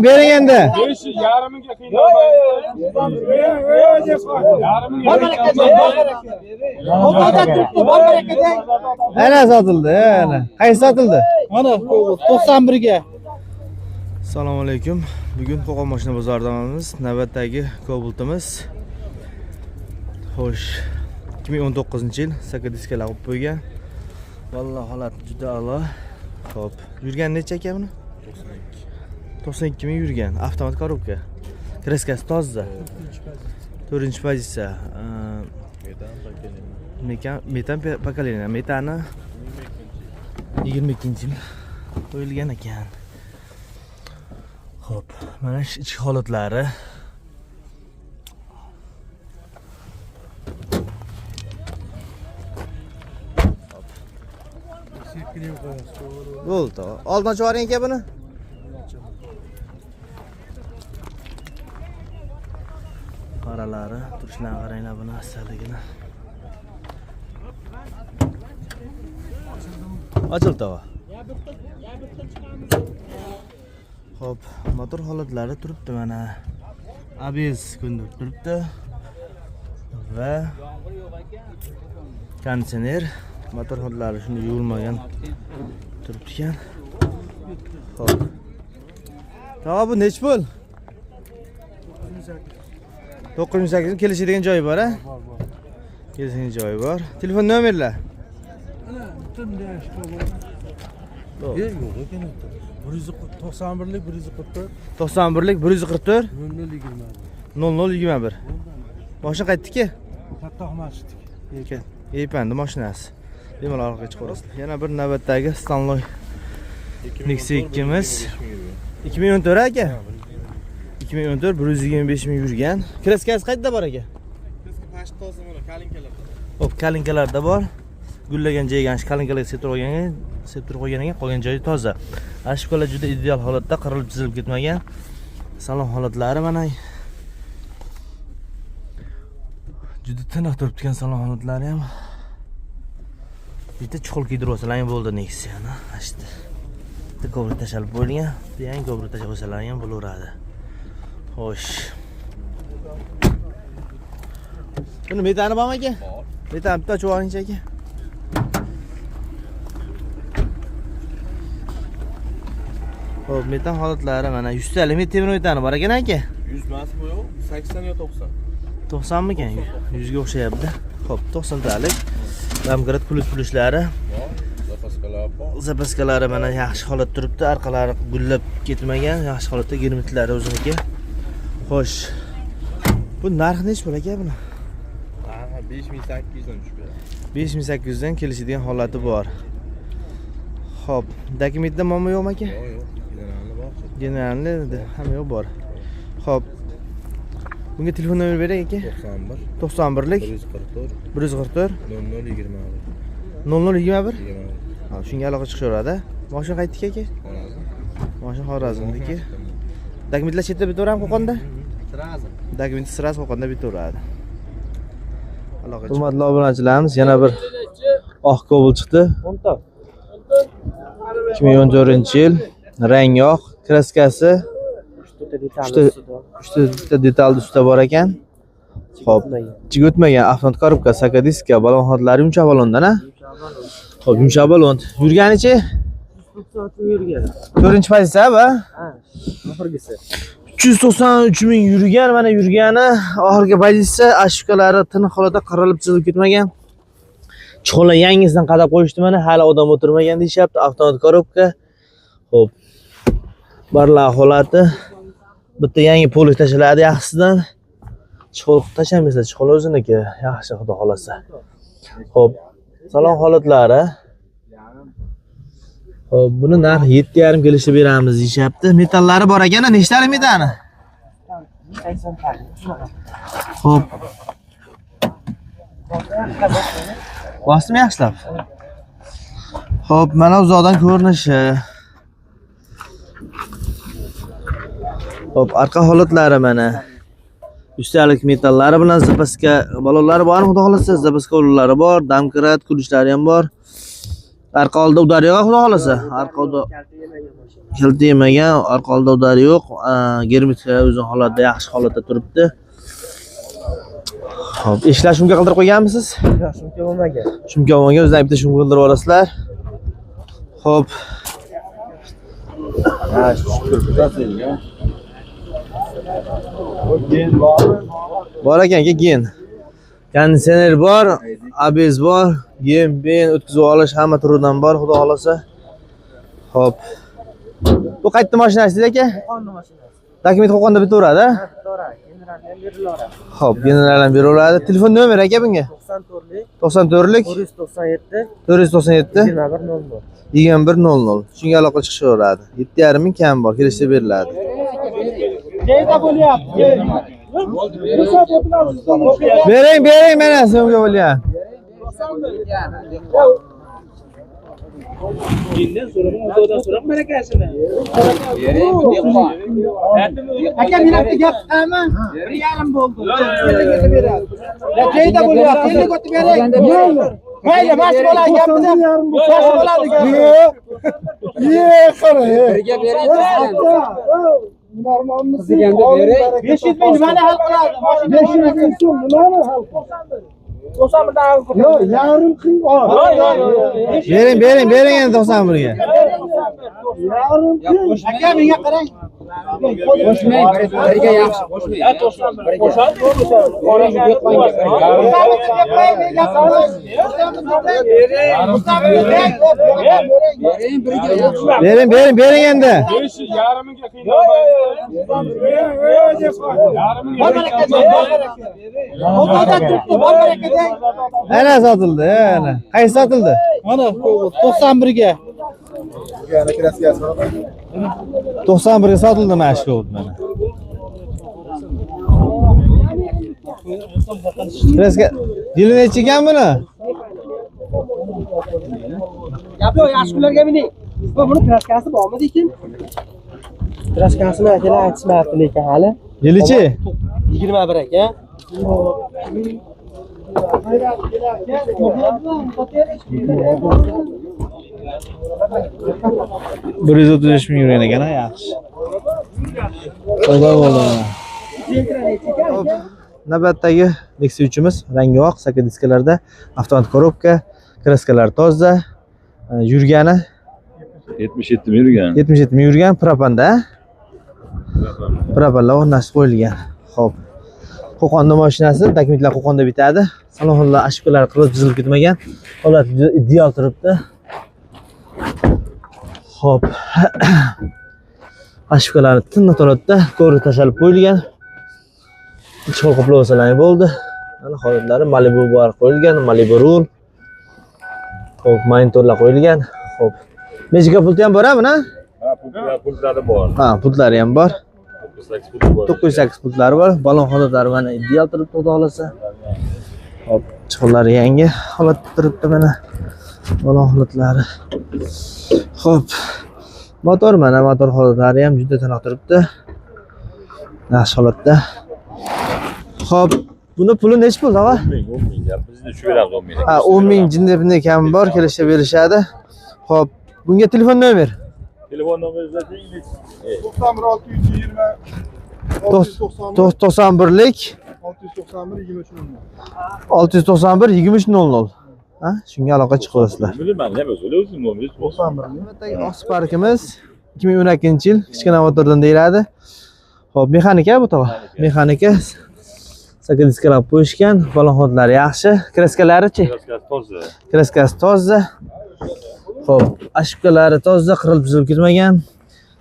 Bering endi. Ana sotildi, ana. Qaysi sotildi? Mana 91 ga. Assalomu alaykum. Bugun Qo'qon mashina bozoridamiz. Navbatdagi Cobalt'imiz. Xo'sh, 2019-yil sakadiskalar olib qo'ygan. Vallohi holat juda a'lo. Xo'p, yurgan necha aka buni? 92 ming yurgan. Avtomat korobka. Kraskasi toza. 4-pozitsiya. Metan pokoleniya. Metani 22-yil qo'yilgan ekan. Xo'p, mana shu ichki holatlari. Bo'ldi. Oldin chiqaring aka buni. Qaralari, turishlarini qaranglar buni asaligini. Ochildi tava. Xo'p, motor holatlari turibdi mana. ABS kundib turibdi. Va konditsioner, motor holatlari shunday yuvilmagan turibdi ekan. Xo'p. Tava bu nech bo'l? 908 kelishadigan joyi bor, ha? Kelishadigan joyi bor. Telefon nomerlar. Yo'q ekan. 191lik 144 91lik 144 0021. 0021. Mashina qaytdiki? Katta masjid. Ekan. Yepandi mashinasi. Bemalol orqaga chiqarasiz. Yana bir navbatdagi Stanloy Nexia 2miz. 2014 aka. 2014 125 ming yurgan. Kraskasi qayerda bor aka? Kraska pashti toza mana kalinkalarda. Hop, kalinkalarda bor. Gullagan joyiga kalinkalarga septirib qo'ygan ekan, qolgan joyi toza. Ashkolar juda ideal holatda, qirilib chizilib ketmagan. Salon holatlari mana. Juda tiniq turibdi salon holatlari ham. Bitta chuqur kiydirib olsalar ham bo'ldi Nexia'ni. Ashti. Bitta kovri tashalib bo'lgan, yangi kovri tashlab olsalar ham bo'laveradi. Xo'sh. Buni metani bormi aka? Bor. Metan bitta ochib oling aka. Xo'p, metan holatlari mana 100 talik temir metani bor ekan aka. 100 emas bu yo'q, 80 yo 90. 90 mikan? 100 ga o'xshayapti. Xo'p, 90 talik. Ramgrat plushlari. Zapaskalar bor. Zapaskalari mana yaxshi holatda turibdi, orqalari gullab ketmagan, yaxshi holatda germitlari o'ziniki. Xo'sh. Bu narxi nech bo'l aka buni? Narxi 5800 dan tushib beradi. 5800 dan kelishadigan holati bor. Xo'p, dokumentda muammo yo'qmi aka? Yo'q, yo'q. Generalni bor. Generalni hamma yo'q bor. Xo'p. Bunga telefon nomer bering aka? 91lik 144 0021. Ha, shunga aloqa chiqishaveradi. Mashina qaytdiki aka? Mashina Xorazmniki. Dokumentlar chetda bitaverami Qo'qonda? Sirazi. Dokument sirasi Qo'qonda bitaveradi. Aloqa. Hurmatli obunachilarimiz, yana bir oq Cobalt chiqdi. 2014-yil, rangi oq, kraskasi 3 ta detalli ustida bor ekan. Xo'p, ichiga o'tmagan avtomat korobka, sakadiska, balon xotlari yumshoq balondan, ha? Xo'p, yumshoq balon. Yurganichi? 90 yurgan. 4-pozitsiya ba? Ha, oxirgisi. 393 ming yurgan, mana yurgani, oxirgi pozitsiya, ashkalari tiniq holatda qirilib chizilib ketmagan. Cho'la yangisidan qadab qo'yishdi mana, hali odam o'tirmagan deyapti, avtomat korobka. Xo'p. Barlar holati. Bitta yangi polish tashlanadi yaxshisidan. Cho'l tashlamaysiz, cho'l o'ziniki, yaxshi xudo xolasa. Xo'p. Salon holatlari. Xo'p, buni narxi 7,5 kelishib beramiz deyapti. Metallari bor ekan, nechtalik metani? 80 talik. Xo'p. Bosdim yaxshilab. Xo'p, mana uzoqdan ko'rinishi. Xo'p, arqa holatlari mana. Ustalik metallari bilan zapaska balonlari bor, xudo xolasa, zapaska ullari bor, damkirat, kulishlari ham bor. Arqa oldi udari yo'q, xudo xolasa. Arqa oldi kalta yemagan, arqa oldi udari yo'q. Germetika o'zi holatda, yaxshi holatda turibdi. Xo'p, eshiklar shumka qildirib qo'yganmisiz? Yo'q, shuncha bo'lmagan. Shumka bo'lmagan, o'zingizlar bitta shumka qildirib olasizlar. Xo'p, Ha, shukr, bitasizga. bor ekan gen. Konditsioner bor, ABS bor, gen, ben o'tkazib olish hamma turidan bor, xudo xolasa. Xo'p. Bu qayerda mashinasiz aka? Qo'qonning mashinasi. Dokument Qo'qonda bitaveradi. To'g'ri, generaldan beriladi. Xo'p, generaldan beriladi. Telefon nomeri aka bunga? 94lik 94lik 497 497 2100. 2100. Shunga aloqa chiqishaveradi. 7,5 ming kam bor, kelishda beriladi. Qayerda bo'lyapti? Bering, mana so'mga bo'lyapti. Mendan so'rab, o'zidan so'rab barakasini. Aka menga gap qilman. 1,5 bo'ldi. Qayerda bo'lyapti? Endi kotib bering. Mayli, bosh bo'ladi gapida. Bosh bo'ladi gap. Qara. Birga berasiz. Normalmi? Sizganda bering. 500 ming nimani hal qiladi? Mashina 500 ming so'm nimani hal qiladi? 91 dan yo'q, yarim qing ol. Bering endi 91 ga. Yarim qing. Aka menga qarang. Qo'shmay, birga yaxshi, qo'shmay. Ya 91. Qo'shadi, qo'shadi. Bering endi. Yarimiga qiynalmaydi. Ana sotildi, ana. Qaysi sotildi? Mana 91 ga. 91 ga sotildi mana shu bo'ldi mana. Kreska yili necha ekan buni? Gap yo'q, yaxshi kunlarga mining. Buni kraskasi bormi dekin? Kraskasini akalar aytishmayapti lekin hali. Yilichi? 21 aka. 135 ming yurgan ekan, yaxshi. Xudo bo'ladi. Navbatdagi Nexia 3imiz rangi oq, saka diskalarda, avtomat korobka, kraskalar toza, yurgani 77 ming yurgan. 77 ming yurgan, propanda. Propanlar o'rnashib qo'yilgan. Xo'p. Qo'qonda mashinasi, dokumentlar Qo'qonda bitadi. Salonlar, ashkalar qilib chizilib ketmagan. Holat ideal turibdi. Xo'p. Ashkalar tinna to'latda, ko'ri tashalib qo'yilgan. Ichki qoplovsalar bo'ldi. Mana holatlari Malibu bar qo'yilgan, Malibu rul. Xo'p, monitorlar qo'yilgan. Xo'p. Mejika pulti ham bor buni? Ha, pultlari bor. Ha, pullari ham bor. 908 pulti bor. 908 pultlari bor. Balon holatlari mana ideal turibdi, xudo xolasa. Hop, chiqinlari yangi holatda turibdi mana. Balon holatlari. Xo'p. Motor mana, motor holatlari ham juda tiniq turibdi. Yaxshi holatda. Xo'p, buni puli necha pul, tog'a? 10 ming. Bizda shu beramiz 10 ming. Ha, 10 ming jinnibni kam bor, kelishga berishadi. Xo'p, bunga telefon nomer. Telefon nomeringizni ayting. 91lik 691 2300. Ha, shunga aloqa chiqarsizlar. Bilmayman, nima o'zim nomeringiz 91. Navbatdagi Oxsparkimiz 2012-yil kichkina motordan deyiladi. Xo'p, mexanika bu tog'a. Mexanika saka diskalar qo'yishgan, balon hodlari yaxshi, kraskalari-chi? Kraskasi toza. Kraskasi toza. Xo'p, ashkalari toza, qirilib buzilib ketmagan.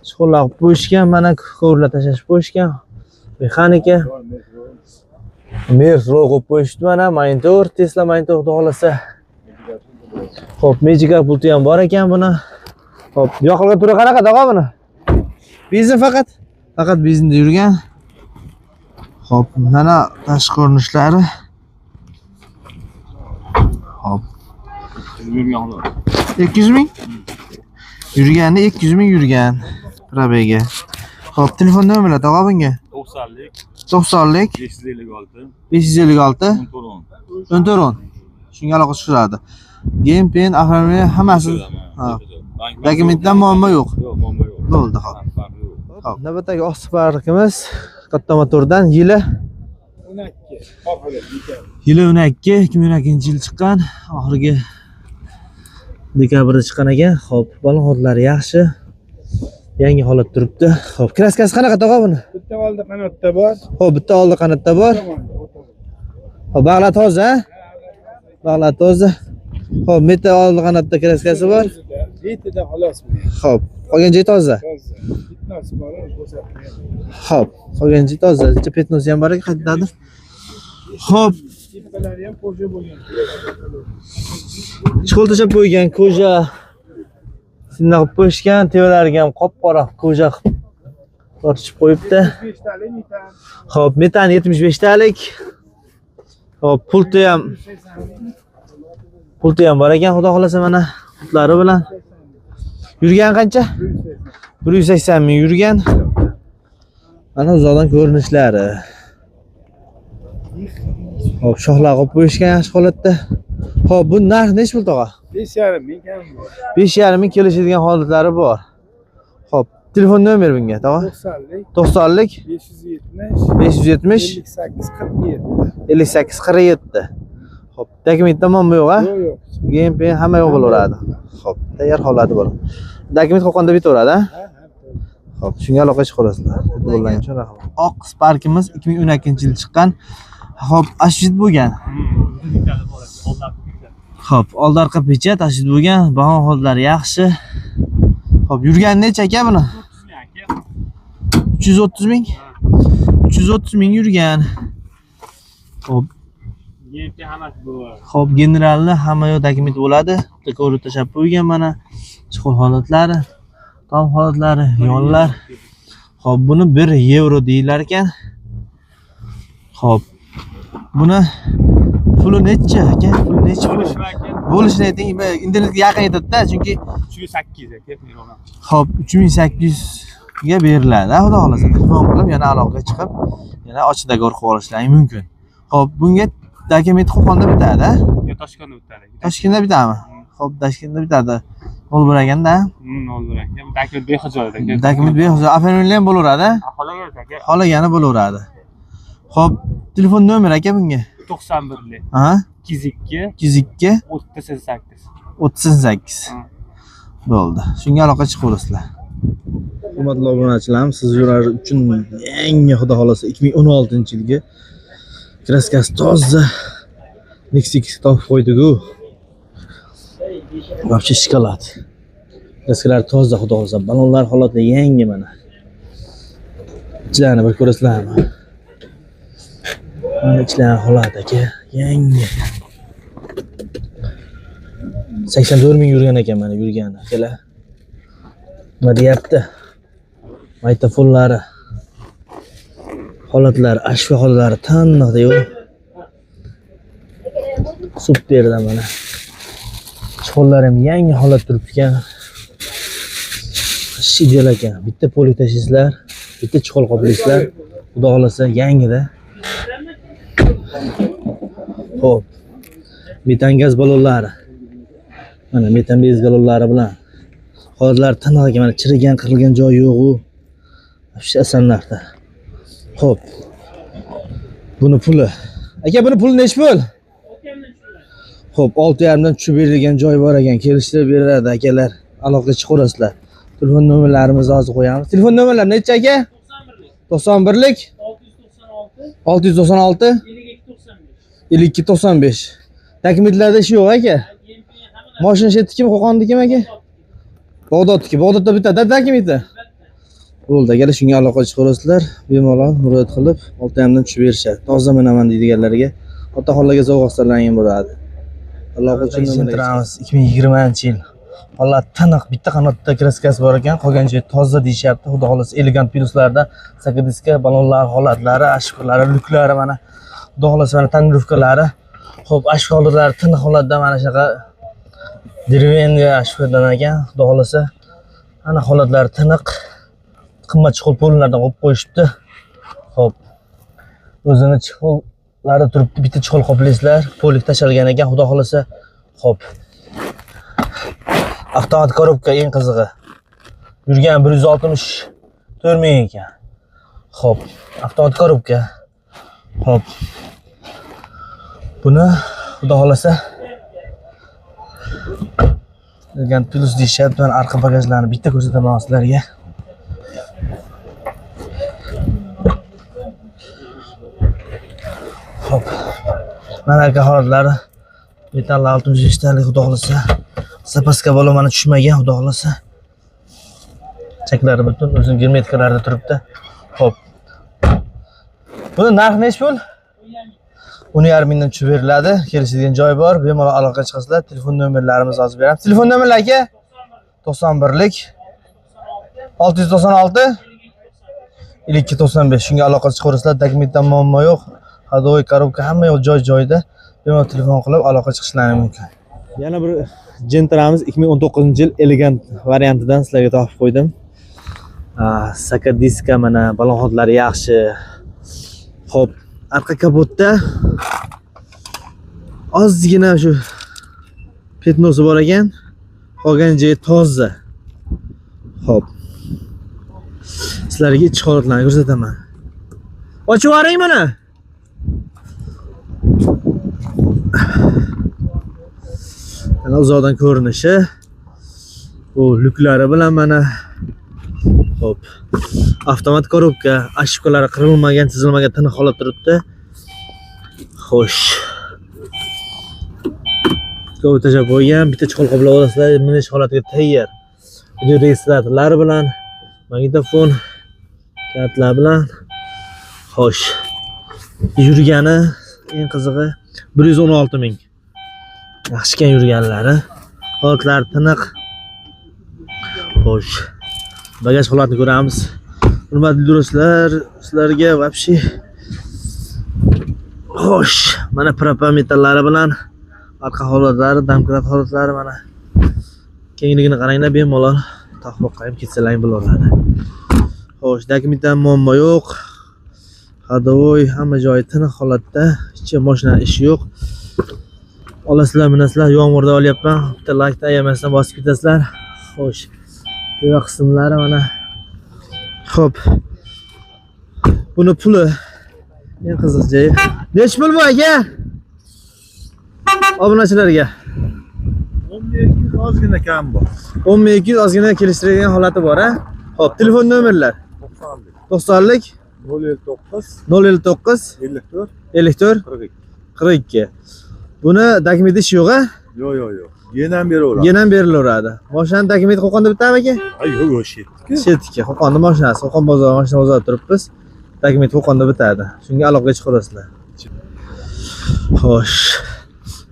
Chiqinlar qo'yishgan, mana ko'rlar tashlashib qo'yishgan. Mexanika. Mers ro'y qo'yib qo'yishdi mana, monitor, Tesla monitor xudo xolasa. Xo'p, Magica pulti ham bor ekan buni. Xo'p, yoqilg'i turi qanaqa tog'a buni? Benzin faqat benzinda yurgan. Xo'p, mana tashqi ko'rinishlari. Xo'p. 200 ming? Yurgani 200 ming yurgan. Probega. Xo'p, telefon nomerlar tog'a bunga? 90lik 90lik 556 556 14 14. Shunga aloqa chiqaradi. Game pen, oformlanish hammasi. Ha. Dokumentdan muammo yo'q. Yo'q, muammo yo'q. Bo'ldi, xo'p. Farqi yo'q. Hop, navbatdagi Oqsparkimiz katta motordan yili 2012 yil chiqqan, oxirgi dekabrda chiqqan ekan. Hop, balon hollari yaxshi. Yangi holat turibdi. Hop, kraskasi qanaqa tog'a buni? Bitta oldi qanotda bor. Hop, bitta oldi qanotda bor. Hop, bag'la toza. Bag'la toza. Hop, bitta oldi qanotda kraskasi bor. Betida xolos. Hop, qolgan joyi toza. Fitness bor, ko'rsatmaydi. Hop, qolgan joyi toza. Petnosi ham bor ekan, qayerdadir. Hop, Tepalari ham qo'shib bo'lgan. chiqoltachab qo'ygan koja. Shunday qilib qo'yishgan, tevalariga ham qop-qora koja tortishib qo'yibdi. 5 talik metan. Hop, metan 75 talik. Hop, pulti ham bor ekan, xudo xolasa mana putlari bilan. Yurgan qancha? 180 ming yurgan. Mana uzoqdan ko'rinishlari. Hop, shoxlar qo'yib qo'yishgan yaxshi holatda. Hop, bu narx necha pul tog'a? 5,5 ming kam. 5,5 ming kelishadigan holatlari bor. Hop, telefon nomer bunga tog'a? 90lik 90lik 570 570 58 47. 58 47. Hop, dokument muammo yo'q, ha? Yo'q, yo'q. Game pen hamma yo'q bo'laveradi. Hop, tayyor holati bor. Dokument qo'qonda bitaveradi, ha? Hop, shunga aloqa chiqarasizlar. Bo'lgan uchun rahmat. Oq Sparkimiz 2012-yil chiqqan. Hop, ashit bo'lgan. Hop, oldi orqa pechat ashit bo'lgan. Bahon hollari yaxshi. Hop, yurgani necha aka buni? 330 ming. 330 ming yurgan. Hop. Hop, generalni hamma yoq dokument bo'ladi. Ko'rib tashab qo'ygan mana. Chiqol holatlari, tom holatlari, yonlar. Hop, buni 1 yevro deyilar ekan. Hop. Buni puli necha aka? Puli necha bo'lishini ayting. Internetga yaqin yetadi-da, chunki 308 aka. hop 3800 ga beriladi. Xudo xolasa telefon qilib yana aloqaga chiqib, yana ochiq dogovor qilib olishlari mumkin. Hop, bunga dokument Qo'qonda bitadi. Yo, Toshkentda bitadi. Toshkentda bitadimi? Hop, Toshkentda bitadi. Nol bir ekanda. Nol bir aka. Dokument bexajoyda aka. Dokument bexajoy, oformlangan ham bo'laveradi. Xohlagan aka. Xohlagani bo'laveradi. Hop, telefon nomer aka bunga. 91lik. Ha? 202 202 38. 38. Bo'ldi. Shunga aloqa chiqaverasizlar. Hurmatli obunachilarimiz, sizlar uchun yangi xudo xolasa 2016-yilgi kraskasi toza Nexus topib qo'ydik-ku. Вообще shokolad. Kraskalar toza xudo xolasa, balonlar holati yangi mana. Ichlarni bir ko'rasizlarmi? Mana ichlar holati aka, yangi. 84 ming yurgan ekan mana yurgani akalar. Nima deyapti? Maytafonlari, holatlari, ashva holatlari taniqda-yu. Superda mana. Chiqollari ham yangi holat turibdi ekan. Ideal ekan. Bitta poli tashislar, bitta chiqol qoplaysizlar. Xudo xolasa yangida. Hop. Metan gaz balonlari. Mana metan bez balonlari bilan holatlari taniq ekan. Mana chirigan, qirilgan joyi yo'q-u. Shu asanlarda. Hop. Buni puli. Aka, buni puli necha pul? Hop, 6,5 dan tushib berilgan joy bor ekan. Kelishtirib beradi akalar. Aloqaga chiqaverasizlar. Telefon nomerlarimizni hozir qo'yamiz. Telefon nomerlari necha aka? 91lik 696 5295. Dokumentlarda ish yo'q aka. Mashina shetdikimi, Qo'qondikimi aka? Bag'dodniki. Bag'dodda bitadi dokumenti. Bo'ldi, agar shunga aloqa chiqarasizlar, bemalol murojaat qilib 6,5 dan tushib berishadi. Toza minaman deydiganlarga otaxonlarga sovg'a-ovqatlangan bo'ladi. Alloh uchun Centramiz 2020-yil. Holat taniq bitta qanotda kraskasi bor ekan, qolgan joyi toza deyishyapti. Xudo xolasa elegant plyuslarda sakadiska balonlar holatlari, ashqalari, luklari mana. Xudo xolasa mana tonirovkalari. Xo'p, ashqa holatlari tiniq holatda mana shunaqa dervenga ashqadan ekan. Xudo xolasa ana holatlari tiniq. Qimmat chiqol pollardan qo'yib qo'yishibdi. Xo'p. O'zini chexollari turibdi. Bitta chexol qoplaysizlar. Polik tashalgan ekan, xudo xolasa. Xo'p. Avtomat korobka eng qizig'i. Yurgan 164 ming ekan. Xo'p, avtomat korobka. Xo'p. Buni xudo xolasa degan plus deyishyapti. Men orqa bagajlarni bitta ko'rsataman sizlarga. Xo'p. Mana aka holatlari metal 65 talik xudo xolasa. Zapaska bola mana tushmagan xudo xolasa. Chaklari butun o'zing germetikalarda turibdi. Xo'p. Buni narxi nech pul? 10,5 mingdan tushib beriladi. Kelishadigan joy bor. Bemalol aloqa chiqasizlar. Telefon nomerlarimizni yozib beramiz. Telefon nomerlar aka 91lik 696 2295. Shunga aloqa chiqaverasizlar. Dokumentdan muammo yo'q. Hadovoy korobka hamma yo'q joy-joyida. Bemalol telefon qilib aloqa chiqishlari mumkin. Yana bir Gentramiz 2019-yil elegant variantidan sizlarga topib qo'ydim. Saka diska mana balonxodlari yaxshi. Xo'p, arqa kapotda ozgina shu petnosi bor ekan. Qolgan joyi toza. Xo'p. Sizlarga ichki holatlarni ko'rsataman. Ochib yuboring mana. Mana uzoqdan ko'rinishi. Bu lyuklari bilan mana. Xo'p. Avtomat korobka, ashkolari qirilmagan, chizilmagan tiniq holatda turibdi. Xo'sh. Ko'p tashab qo'ygan, bitta chexol qoplab olasizlar, minish holatiga tayyor. Video registratorlari bilan, magnitofon, kartlar bilan. Xo'sh. Yurgani eng qizig'i 116 ming. Yaxshikan yurganlari. Holatlari tiniq. Xo'sh. Bagaj holatini ko'ramiz. Hurmatli do'stlar, sizlarga вообще xo'sh, mana propan metallari bilan orqa holatlari, damkrat holatlari mana. Kengligini qaranglar, bemalol taqvoqqa ham ketsalar bo'laveradi. Xo'sh, dokumentdan muammo yo'q. Hadovoy hamma joyi tiniq holatda, hech mashina ishi yo'q. Olasizlar, minasizlar, yomg'irda olyapman. Bitta like ayamasdan bosib ketasizlar. Xo'sh. Bu qismlari mana. Xo'p. Buni puli eng qiziq joyi. Nech pul bu aka? Obunachilarga 1200 ozgina kam bor. 10200 ozgina kelishtiradigan holati bor, ha? Xo'p, telefon nomerlar 90lik 059 059 54 54 42. 42. Buni dokument ish yo'q, ha? Yo'q. Yenam beraveradi. Yenam berilaveradi. Mashinaning dokumenti Qo'qonda bitami aka? Yo'q, o'sha. Chetga, Qo'qonda mashinasi, Qo'qon bozor mashina bozorida turibmiz. Dokument Qo'qonda bitadi. Shunga aloqaga chiqarasizlar. Xo'sh.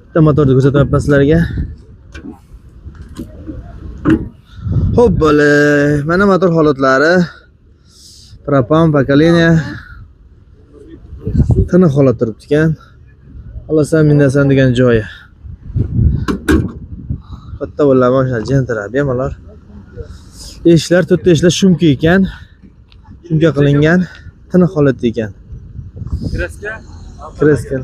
Bitta motorni ko'rsatyapman sizlarga. Xo'p, bo'le. Mana motor holatlari. Propan pokoleniya. Tiniq holat turibdi ekan. Olasam minasan degan joyi. Katta bo'lgan mashina Gentra bemalol. Eshiklar, to'rtta eshiklar shumka ekan. Shumka qilingan, tiniq holatda ekan. Kreska? Kreska.